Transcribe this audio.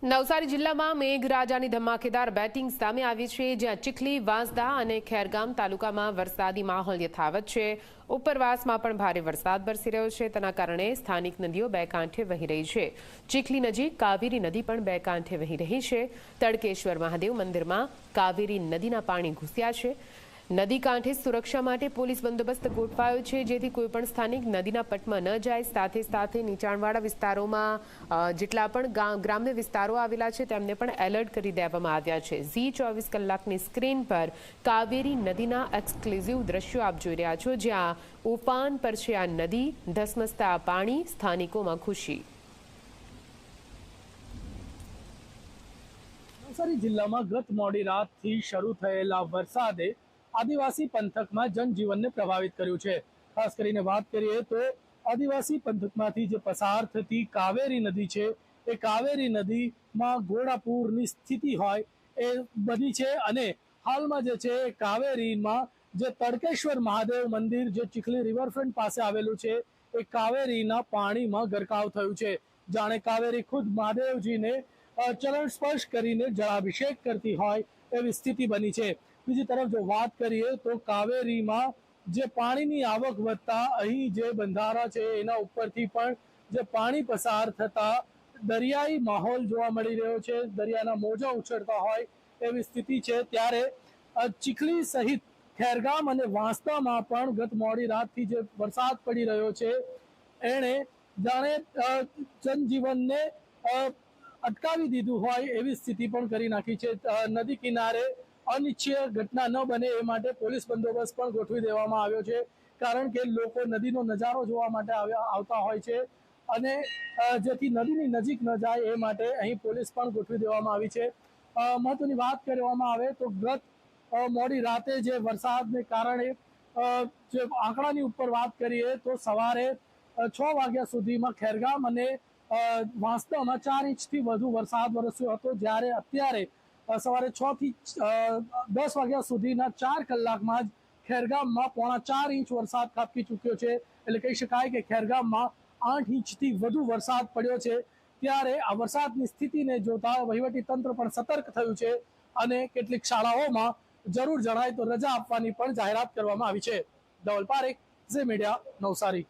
નવસારી જિલ્લામાં મેઘરાજાની ધમાકેદાર બેટિંગ સામે આવી છે, જ્યાં ચીખલી, વાંસદા અને ખેરગામ તાલુકામાં વરસાદી માહોલ યથાવત છે. ઉપરવાસમાં પણ ભારે વરસાદ વરસી રહ્યો છે. તેના કારણે સ્થાનિક નદીઓ બે કાંઠે વહી રહી છે. ચીખલી નજીક કાવેરી નદી પણ બે કાંઠે વહી રહી છે. તડકેશ્વર મહાદેવ મંદિરમાં કાવેરી નદીના પાણી ઘૂસ્યા છે. નદી કાંઠે સુરક્ષા માટે પોલીસ બંદોબસ્ત ગોઠવાયો છે, જેથી કોઈપણ સ્થાનિક નદીના પટમાં ન જાય. સાથે સાથે નીચાણવાળા વિસ્તારોમાં જેટલા પણ ગ્રામ્ય વિસ્તારો આવેલા છે તેમને પણ એલર્ટ કરી દેવામાં આવ્યા છે. ઝી24 કલાકની સ્ક્રીન પર કાવેરી નદીના એક્સક્લુઝિવ દ્રશ્યો આપ જોઈ રહ્યા છો, જ્યાં ઉફાન પર છે આ નદી. ધસમસતા પાણી, સ્થાનિકોમાં ખુશી. નવસારી જિલ્લામાં ગત મોડી રાતથી શરૂ થયેલા વરસાદે આદિવાસી પંથકમાં જનજીવનને પ્રભાવિત કર્યું છે. ખાસ કરીને વાત કરીએ તો આદિવાસી પંથકમાંથી જે પસાર થતી કાવેરી નદી છે, એ કાવેરી નદીમાં ઘોડાપૂરની સ્થિતિ હોય એ બની છે. અને હાલમાં જે છે કાવેરીમાં જે તડકેશ્વર મહાદેવ મંદિર જે ચીખલી રિવરફ્રન્ટ પાસે આવેલું છે, એ કાવેરીના પાણીમાં ગરકાવ થયું છે. જાણે કાવેરી ખુદ મહાદેવજીને ચરણ સ્પર્શ કરીને જળાભિષેક કરતી હોય એવી સ્થિતિ બની છે. બીજી તરફ જો વાત કરીએ તો કાવેરીમાં જે પાણીની આવક વધતા અહીં જે બંધારા છે એના ઉપરથી પણ જે પાણી પસાર થતા દરિયાઈ માહોલ જોવા મળી રહ્યો છે. દરિયાના મોજા ઉછળતા હોય એવી સ્થિતિ છે. ત્યારે ચીખલી સહિત ખેરગામ અને વાંસદામાં પણ ગત મોડી રાતથી જે વરસાદ પડી રહ્યો છે એણે જાણે જનજીવનને અટકાવી દીધું હોય એવી સ્થિતિ પણ કરી નાખી છે. નદી કિનારે અનિચ્છનીય ઘટના ન બને એ માટે પોલીસ બંદોબસ્ત પણ ગોઠવી દેવામાં આવ્યો છે. કારણ કે લોકો નદીનો નજારો જોવા માટે આવતા હોય છે, અને જેથી નદીની નજીક ન જાય એ માટે અહીં પોલીસ પણ ગોઠવી દેવામાં આવી છે. મહત્વની વાત કરવામાં આવે તો ગત મોડી રાતે જે વરસાદને કારણે જે આંકડાની ઉપર વાત કરીએ તો સવારે 6 વાગ્યા સુધીમાં ખેરગામ અને વાંસદામાં 4 ઇંચથી વધુ વરસાદ વરસ્યો હતો. જ્યારે અત્યારે સવારે 6 થી 10 વાગ્યા સુધીના 4 કલાકમાં જ ખેરગામમાં 3.25 ઇંચ વરસાદ ખાબકી ચૂક્યો છે. એટલે કહી શકાય કે ખેરગામમાં 8 ઇંચથી વધુ વરસાદ પડ્યો છે. ત્યારે આ વરસાદની સ્થિતિને જોતા વહીવટી તંત્ર પણ સતર્ક થયું છે, અને કેટલીક શાળાઓમાં જરૂર જણાય તો રજા આપવાની પણ જાહેરાત કરવામાં આવી છે. ધવલ પારેખ, ઝી મીડિયા, નવસારી.